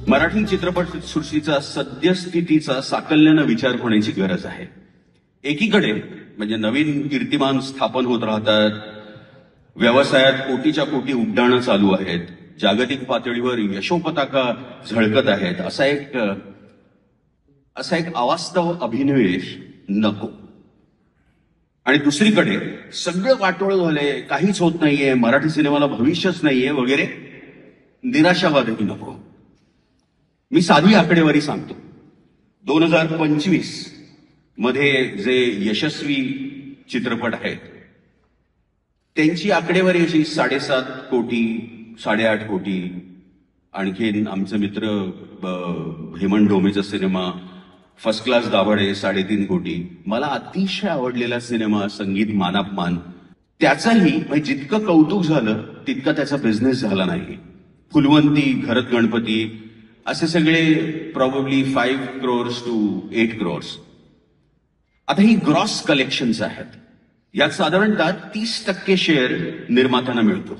मराठी चित्रपट सृष्टीचा सद्यस्थितीचा साकल्यानं विचार होण्याची गरज आहे. एकीकडे म्हणजे नवीन कीर्तिमान स्थापन होत राहतात, व्यवसायात कोटीच्या कोटी उड्डाणं चालू आहेत, जागतिक पातळीवर यशोपताका झळकत आहेत, असा एक अवास्तव अभिनिवेश नको. आणि दुसरीकडे सगळं वाटोळ झालंय, काहीच होत नाहीये, मराठी सिनेमाला भविष्यच नाहीये वगैरे निराशावादही नको. मी साधी आकडेवारी सांगतो. 2025 मध्ये जे यशस्वी चित्रपट आहेत त्यांची आकडेवारी अशी 7.5 कोटी 8.5 कोटी. आणखीन आमचे मित्र हेमंत ढोमेचा सिनेमा फर्स्ट क्लास दाभाडे 3.5 कोटी. मला अतिशय आवडलेला सिनेमा संगीत मानापमान, त्याचाही म्हणजे जितकं कौतुक झालं तितका त्याचा बिझनेस झाला नाही. फुलवंती, घरत गणपती असे सगळे प्रॉब्ली 5 crores to 8 crores. आता ही ग्रॉस कलेक्शन्स आहेत. यात साधारणतः 30% शेअर निर्मात्यांना मिळतो.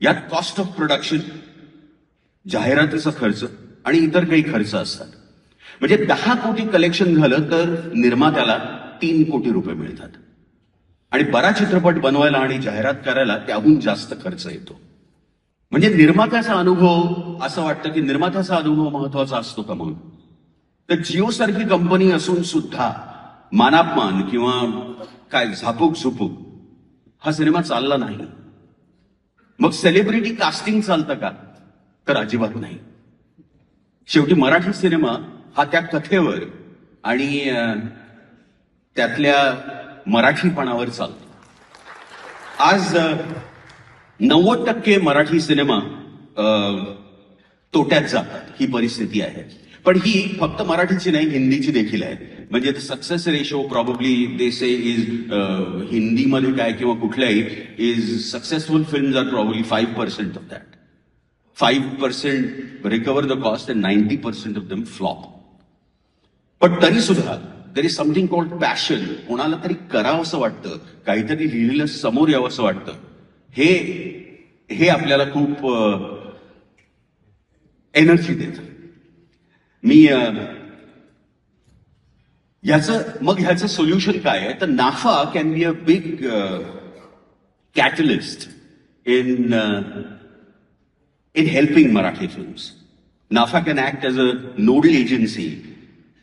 यात कॉस्ट ऑफ प्रोडक्शन, जाहिरातीचा खर्च आणि इतर काही खर्च असतात. म्हणजे 10 कोटी कलेक्शन झालं तर निर्मात्याला 3 कोटी रुपये मिळतात. आणि बरा चित्रपट बनवायला आणि जाहिरात करायला त्याहून जास्त खर्च येतो. म्हणजे निर्मात्याचा अनुभव, असं वाटतं की निर्मात्याचा अनुभव महत्वाचा असतो का म्हणून. तर जिओ सारखी कंपनी असून सुद्धा मानापमान किंवा काय झापूक झुपूक हा सिनेमा चालला नाही. मग सेलिब्रिटी कास्टिंग चालतं का, तर अजिबात नाही. शेवटी मराठी सिनेमा हा त्या कथेवर आणि त्यातल्या मराठीपणावर चालतो. आज 90% मराठी सिनेमा तोट्यात जातात, ही परिस्थिती आहे. पण ही फक्त मराठीची नाही, हिंदीची देखील आहे. म्हणजे success ratio probably they say is हिंदीमध्ये काय किंवा कुठल्याही is successful films are probably 5% of that. 5% recover the cost and 90% of them flop. पण तरी सुद्धा there is something called passion. कोणाला तरी करावं असं वाटतं, काहीतरी लिहिलेलं समोर यावं असं वाटतं. हे आपल्याला खूप एनर्जी देतं. मी ह्याचं सोल्युशन काय आहे, तर NAFA can be a big catalyst in helping Marathi films. NAFA can act as a nodal agency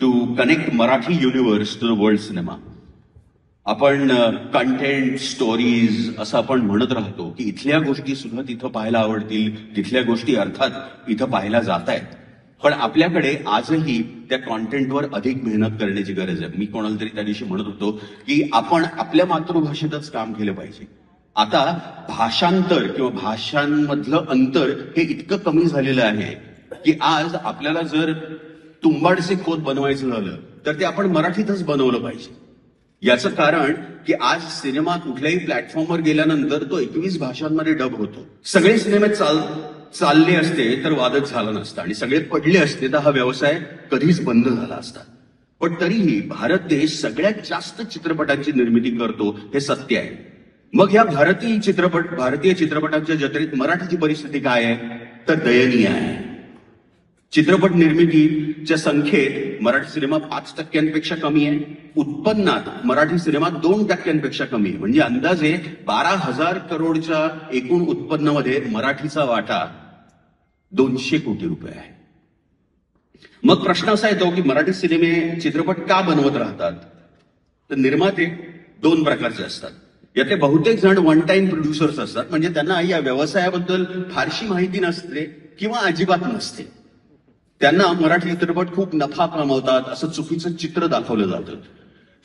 to connect Marathi universe to the world cinema. आपण कंटेंट, स्टोरीज असं आपण म्हणत राहतो की इथल्या गोष्टी सुद्धा तिथं पाहायला आवडतील, तिथल्या गोष्टी अर्थात इथं पाहायला जात आहेत. पण आपल्याकडे आजही त्या कॉन्टेंटवर अधिक मेहनत करण्याची गरज आहे. मी कोणाला तरी त्या दिवशी म्हणत होतो की आपण आपल्या मातृभाषेतच काम केलं पाहिजे. आता भाषांतर किंवा भाषांमधलं अंतर हे इतकं कमी झालेलं आहे की आज आपल्याला जर तुंबाडचे खोत बनवायचं झालं तर ते आपण मराठीतच बनवलं पाहिजे. याचं कारण की आज सिनेमा कुठल्याही प्लॅटफॉर्मवर गेल्यानंतर तो 21 भाषांमध्ये डब होतो. सगळे सिनेमे चालले असते तर वादच झाला नसता आणि सगळे पडले असते तर हा व्यवसाय कधीच बंद झाला असता. पण तरीही भारत देश सगळ्यात जास्त चित्रपटांची निर्मिती करतो हे सत्य आहे. मग या भारतीय चित्रपटांच्या जत्रेत मराठीची परिस्थिती काय आहे, तर दयनीय आहे. चित्रपट निर्मितीच्या संख्येत मराठी सिनेमा 5% कमी आहे. उत्पन्नात मराठी सिनेमा 2% कमी आहे. म्हणजे अंदाजे 12,000 करोडच्या एकूण उत्पन्नामध्ये मराठीचा वाटा 200 कोटी रुपये आहे. मग प्रश्न असा येतो की मराठी चित्रपट का बनवत राहतात. तर निर्माते 2 प्रकारचे असतात. यातले बहुतेक जण वन टाइम प्रोड्युसर्स असतात. म्हणजे त्यांना या व्यवसायाबद्दल फारशी माहिती नसते किंवा अजिबात नसते. त्यांना मराठी चित्रपट खूप नफा कमावतात असं चुकीचं चित्र दाखवलं जातं.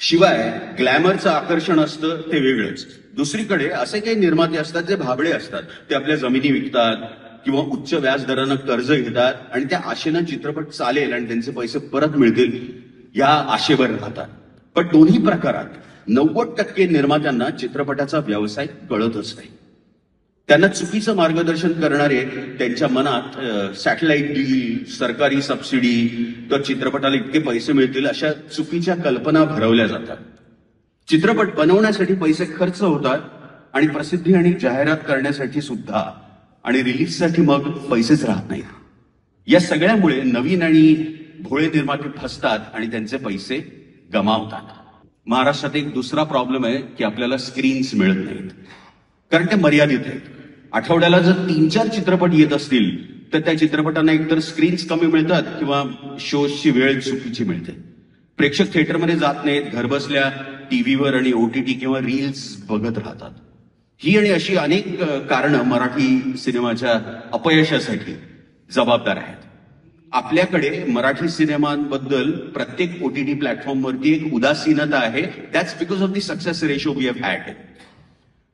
शिवाय ग्लॅमरचं आकर्षण असतं ते वेगळंच. दुसरीकडे असे काही निर्माते असतात जे भाबडे असतात. ते आपल्या जमिनी विकतात किंवा उच्च व्याज दरानं कर्ज घेतात आणि त्या आशेनं चित्रपट चालेल आणि त्यांचे पैसे परत मिळतील या आशेवर राहतात. पण दोन्ही प्रकारात 90% निर्मात्यांना चित्रपटाचा व्यवसाय कळतच नाही. त्यांना चुकीचं मार्गदर्शन करणारे त्यांच्या मनात सॅटेलाइट डील, सरकारी सबसिडी, तर चित्रपटाला इतके पैसे मिळतील अशा चुकीच्या कल्पना भरवल्या जातात. चित्रपट बनवण्यासाठी पैसे खर्च होतात आणि प्रसिद्धी आणि जाहिरात करण्यासाठी सुद्धा, आणि रिलीजसाठी मग पैसेच राहत नाहीत. या सगळ्यामुळे नवीन आणि भोळे निर्माते फसतात आणि त्यांचे पैसे गमावतात. महाराष्ट्रात एक दुसरा प्रॉब्लेम आहे की आपल्याला स्क्रीन्स मिळत नाहीत, कारण ते मर्यादित आहेत. आठवड्याला जर 3-4 चित्रपट येत असतील तर त्या चित्रपटांना एकतर स्क्रीन्स कमी मिळतात किंवा शोजची वेळ चुकीची मिळते. प्रेक्षक थिएटरमध्ये जात नाहीत, घरबसल्या टीव्हीवर आणि OTT किंवा रील्स बघत राहतात. ही आणि अशी अनेक कारणं मराठी सिनेमाच्या अपयशासाठी जबाबदार आहेत. आपल्याकडे मराठी सिनेमांबद्दल प्रत्येक OTT प्लॅटफॉर्मवरती एक उदासीनता आहे. That's because of the success ratio we have had.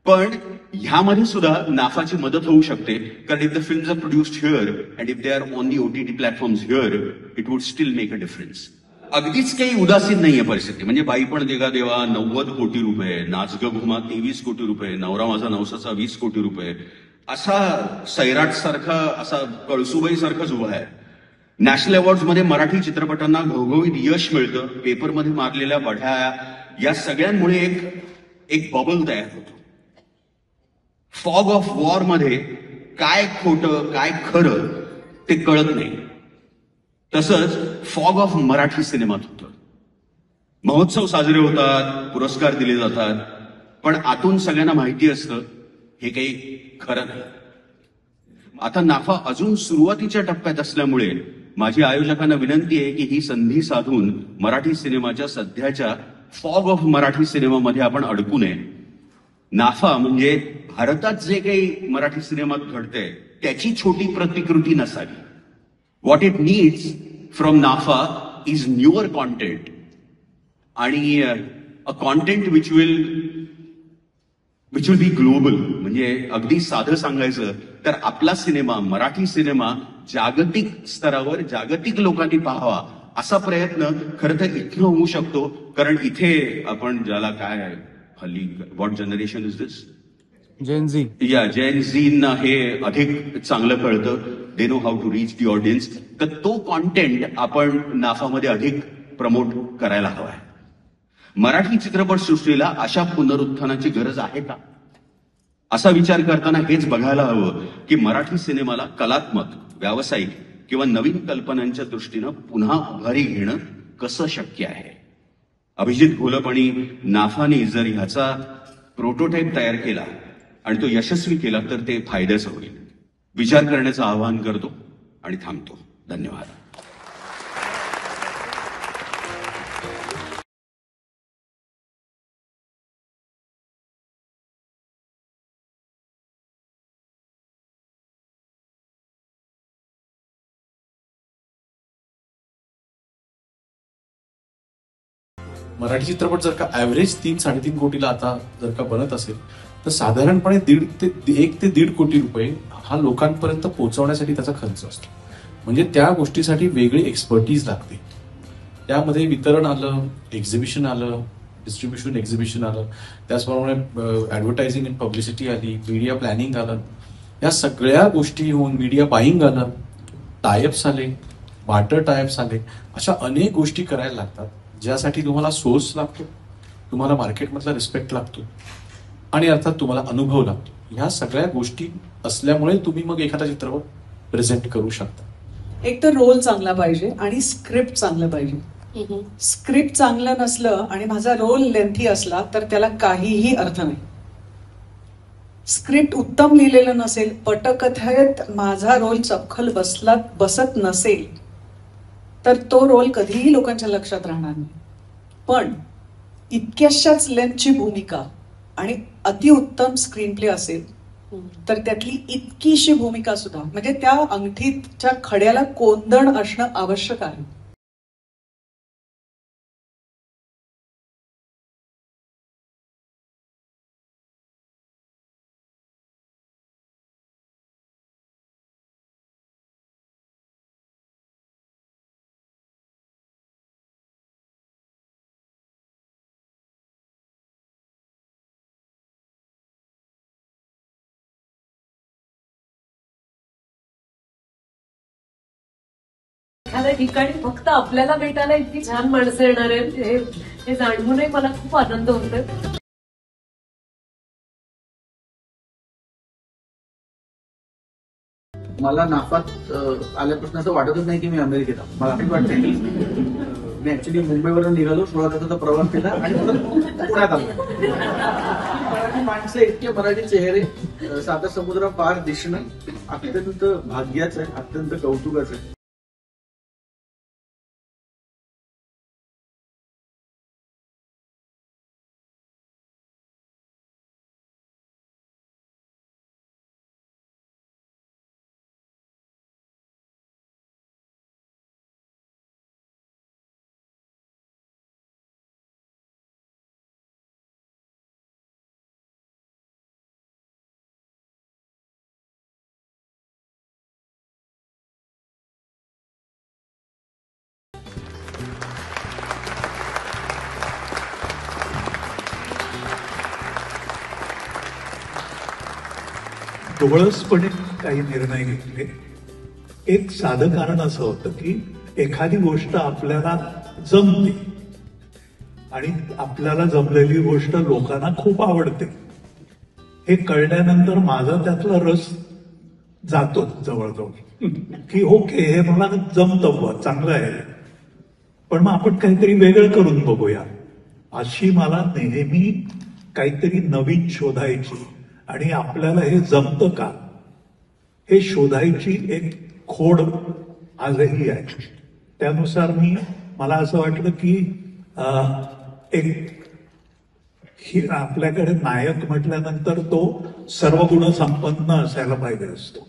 पण ह्यामध्ये सुद्धा नाफाची मदत होऊ शकते, कारण if the films are produced here and if they are on the OTT platforms here, it would still make a difference. अगदीच काही उदासीन नाहीये परिस्थिती. म्हणजे बाई पण देगा देवा 90 कोटी रुपये, नाच ग घुमा 23 कोटी रुपये, नवरा माझा नवसाचा 20 कोटी रुपये, असा सैराट सारखा, असा कळसुबाई सारखाच उभा आहे. नॅशनल अवॉर्ड्स मध्ये मराठी चित्रपटांना घवघवीत यश मिळतं. पेपरमध्ये मारलेल्या बढ्या, या सगळ्यांमुळे एक बबल तयार होतो. फॉग ऑफ वॉर मध्ये काय खोटं काय खरं ते कळत नाही. तसंच फॉग ऑफ मराठी सिनेमात होतं. महोत्सव साजरे होतात, पुरस्कार दिले जातात, पण आतून सगळ्यांना माहिती असतं हे काही खरं नाही. आता नाफा अजून सुरुवातीच्या टप्प्यात असल्यामुळे माझी आयोजकांना विनंती आहे की ही संधी साधून मराठी सिनेमाच्या सध्याच्या फॉग ऑफ मराठी सिनेमामध्ये आपण अडकू नये. नाफा म्हणजे भारतात जे काही मराठी सिनेमात घडतंय त्याची छोटी प्रतिकृती नसावी. व्हॉट इट नीड्स फ्रॉम नाफा इज न्यूअर कॉन्टेंट, आणि a content which will be global. म्हणजे अगदी साधं सांगायचं तर आपला सिनेमा, मराठी सिनेमा जागतिक स्तरावर जागतिक लोकांनी पाहावा असा प्रयत्न खरं तर इथं होऊ शकतो. कारण इथे आपण ज्याला काय हल्ली, what generation is this, gen Z. या जेन झींना हे अधिक चांगलं कळतं. They know how to reach the audience. तर तो कॉन्टेंट आपण नाफामध्ये अधिक प्रमोट करायला हवा आहे. मराठी चित्रपट सृष्टीला अशा पुनरुत्थानाची गरज आहे का, असा विचार करताना हेच बघायला हवं की मराठी सिनेमाला कलात्मक, व्यावसायिक किंवा नवीन कल्पनांच्या दृष्टीनं पुन्हा उभारी घेणं कसं शक्य आहे. अभिजित घोलप आणि नाफाने जर ह्याचा प्रोटोटाईप तयार केला आणि तो यशस्वी केला तर ते फायद्याचं होईल. विचार करण्याचं आवाहन करतो आणि थांबतो. धन्यवाद. मराठी चित्रपट जर का ऍव्हरेज 3-3.5 कोटीला आता जर का बनत असेल तर साधारणपणे 1 ते 1.5 कोटी रुपये हा लोकांपर्यंत पोहोचवण्यासाठी त्याचा खर्च असतो. म्हणजे त्या गोष्टीसाठी वेगळी एक्सपर्टीज लागते. त्यामध्ये वितरण आलं, एक्झिबिशन आलं, डिस्ट्रीब्युशन एक्झिबिशन आलं, त्याचप्रमाणे ऍडव्हर्टायझिंग अँड पब्लिसिटी आली, मीडिया प्लॅनिंग आलं, या सगळ्या गोष्टी होऊन मीडिया बाईंग आलं, टायअप्स आले, बार्टर टायअप्स आले, अशा अनेक गोष्टी करायला लागतात ज्यासाठी तुम्हाला सोर्स लागतो, तुम्हाला मार्केटमधला रिस्पेक्ट लागतो आणि अर्थात तुम्हाला अनुभव लागतो. ह्या सगळ्या गोष्टी असल्यामुळे तुम्ही मग एखादा चित्रपट प्रेझेंट करू शकता. एक तर रोल चांगला पाहिजे आणि स्क्रिप्ट चांगलं पाहिजे. स्क्रिप्ट चांगलं नसलं आणि माझा रोल लेंथी असला तर त्याला काहीही अर्थ नाही. स्क्रिप्ट उत्तम लिहिलेलं नसेल, पटकथेत माझा रोल चपखल बसत नसेल तर तो रोल कधीही लोकांच्या लक्षात राहणार नाही. पण इतक्याशाच लेंथची भूमिका आणि अतिउत्तम स्क्रीन प्ले असेल तर त्यातली इतकीशी भूमिका सुद्धा, म्हणजे त्या अंगठीच्या खड्याला कोंदण असणं आवश्यक आहे. एखाद्या ठिकाणी फक्त आपल्याला भेटायला इतकी छान माणसं येणार आहेत हे जाणूनही मला खूप आनंद होतोय. मला नाफात आल्यापासून असं वाटतच नाही की मी अमेरिकेत आहे. मला असं वाटतं की मी ऍक्च्युली मुंबईवरून निघालो, 16 तासाचा प्रवास केला आणि परत पुण्यात आलो. मराठी माणसं, इतके मराठी चेहरे साता समुद्र पार दिसणं अत्यंत भाग्याचं आहे, अत्यंत कौतुकाचं आहे. डोळसपणे काही निर्णय घेतले. एक साधं कारण असं होतं की एखादी गोष्ट आपल्याला जमते आणि आपल्याला जमलेली गोष्ट लोकांना खूप आवडते. हे कळल्यानंतर माझा त्यातला रस जातो जवळजवळ की ओके, हे मला जमतं बुवा, चांगलं आहे, पण मग आपण काहीतरी वेगळं करून बघूया. अशी मला नेहमी काहीतरी नवीन शोधायची आणि आपल्याला हे जमतं का हे शोधायची एक खोड आजही आहे. त्यानुसार मला असं वाटलं की एक आपल्याकडे नायक म्हटल्यानंतर तो सर्व गुण संपन्न असायला पाहिजे असतो.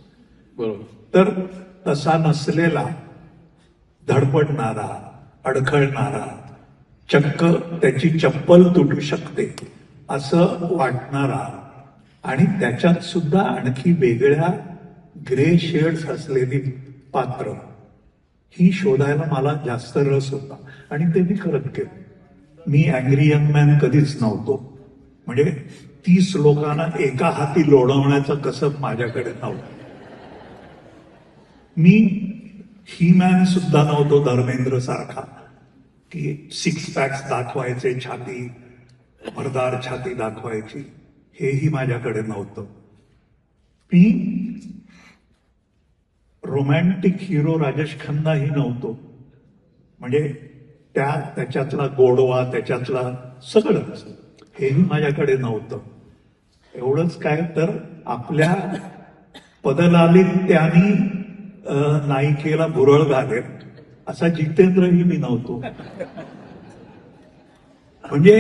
बरोबर. तर तसा नसलेला, धडपडणारा, अडखळणारा, चक्क त्याची चप्पल तुटू शकते असं वाटणारा आणि त्याच्यात सुद्धा आणखी वेगळ्या ग्रे शेड्स असलेली पात्र ही शोधायला मला जास्त रस होता आणि ते मी करत केलं. मी अँग्री यंग मॅन कधीच नव्हतो. म्हणजे 30 लोकांना एका हाती लोढवण्याचं कसब माझ्याकडे नव्हतं. मी ही मॅन सुद्धा नव्हतो धर्मेंद्र सारखा की 6 पॅक्स दाखवायचे, छाती भरदार छाती दाखवायची, हेही माझ्याकडे नव्हतं. मी रोमॅन्टिक हिरो राजेश खन्नाही नव्हतो. म्हणजे त्याच्यातला गोडवा, त्याच्यातला सगळंच हेही माझ्याकडे नव्हतं. एवढंच काय तर आपल्या पदलालीत त्यांनी नायिकेला भुरळ घालेल असा जितेंद्रही मी नव्हतो. म्हणजे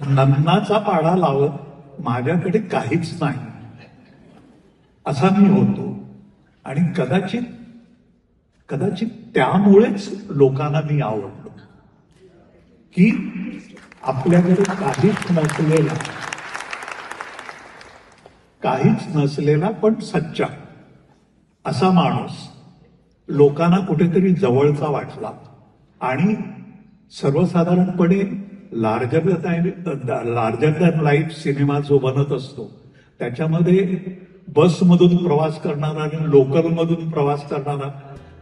नन्नाचा पाढा लावत माझ्याकडे काहीच नाही असा मी होतो. आणि कदाचित त्यामुळेच लोकांना मी आवडलो की आपल्याकडे काहीच नसलेला पण सच्चा असा माणूस लोकांना कुठेतरी जवळचा वाटला. आणि सर्वसाधारणपणे लार्जर दॅन लाईफ सिनेमा जो बनत असतो त्याच्यामध्ये बसमधून प्रवास करणारा आणि लोकलमधून प्रवास करणारा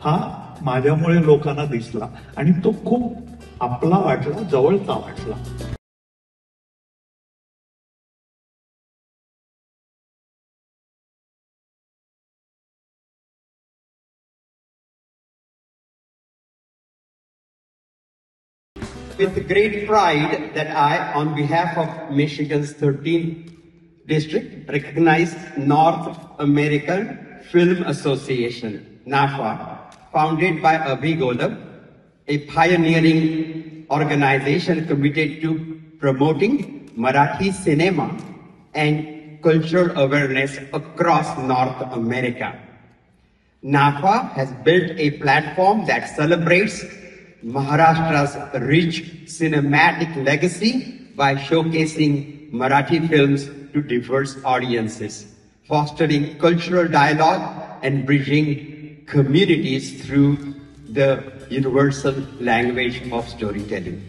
हा माझ्यामुळे लोकांना दिसला आणि तो खूप आपला वाटला, जवळचा वाटला. With great pride that I, on behalf of Michigan's 13th district, recognize North American Film Association, NAFA, founded by Abhi Golab, a pioneering organization committed to promoting Marathi cinema and cultural awareness across North America. NAFA has built a platform that celebrates Maharashtra's rich cinematic legacy by showcasing Marathi films to diverse audiences, fostering cultural dialogue and bridging communities through the universal language of storytelling.